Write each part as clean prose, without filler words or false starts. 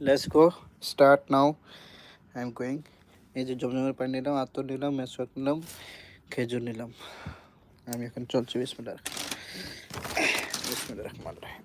Let's go start now. I am going. এই যে জমজমের পানি নিলাম, আতর নিলাম, মেসওয়াক নিলাম, খেজুর নিলাম। আমি এখন চলছি বিসমিল্লাহ বিসমিল্লাহ রহমান রহিম।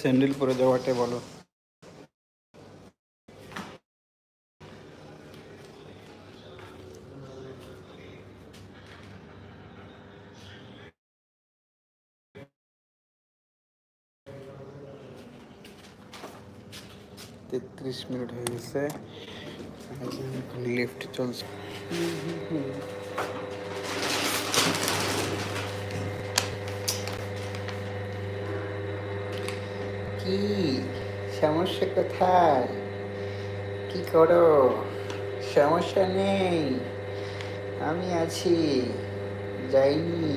স্যান্ডেল পরে যাওয়াটাই বলো। 33 মিনিট হয়ে গেছে, লিফট চলছে। কি সমস্যা কোথায়? কি করো? সমস্যা নেই, আমি আছি, যাইনি।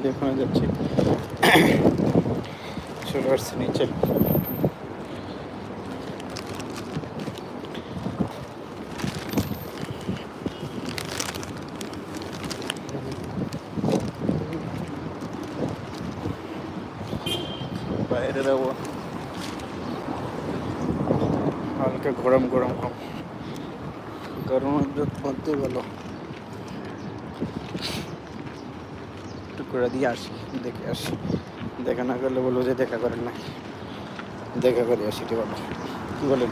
দেখুন যাচ্ছি, চলে আসছে নিচে। বাইরে যাবো, হালকা গরম গরম কম, গরমের মধ্যে ভালো। একটু করে দিয়ে আসি, দেখে আসি। দেখা না করলে বলবো যে দেখা করেন না, দেখা করে আসি। ঠিক বলো, কি বলেন?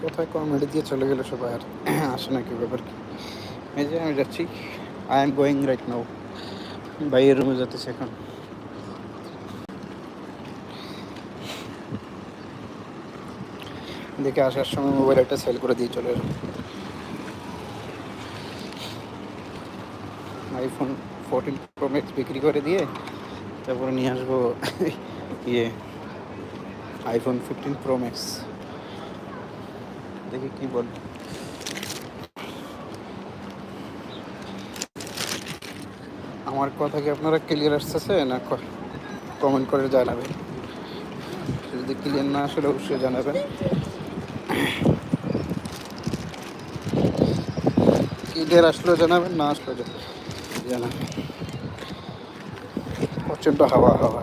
কোথায় কমেডি দিয়ে চলে গেলো সবাই, আর আসে না কি ব্যাপার কি? এই যে আমি যাচ্ছি, I am going right now. বাইরের রুমে যেতেছি এখন। দেখে আসার সময় মোবাইল একটা সেল করে দিয়ে চলে এলাম। আইফোন 14 প্রো ম্যাক্স বিক্রি করে দিয়ে তারপরে নিয়ে আসবো ইয়ে আইফোন 15 প্রো ম্যাক্স। দেখি কি বল। আমার কথা কি আপনারা ক্লিয়ার আসতেছে না? কমেন্ট করে জানাবেন। যদি ক্লিয়ার না আসলে অবশ্যই জানাবেন। ক্লিয়ার আসলেও জানাবেন, না আসলেও জানাবেন। প্রচণ্ড হাওয়া হাওয়া।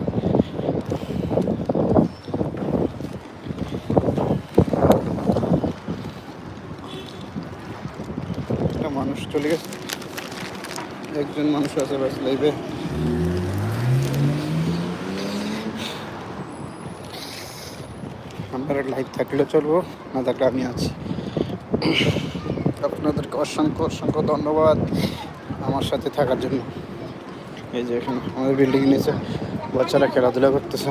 একটা মানুষ চলে গেছে, একজন মানুষ আছে বাস লাইভে। আমার লাইভ থাকলে চলবো, না থাকলে আমি আছি। আপনাদেরকে অসংখ্য অসংখ্য ধন্যবাদ আমার সাথে থাকার জন্য। এই যে এখানে আমাদের বিল্ডিং নিচে বাচ্চারা খেলাধুলা করতেছে।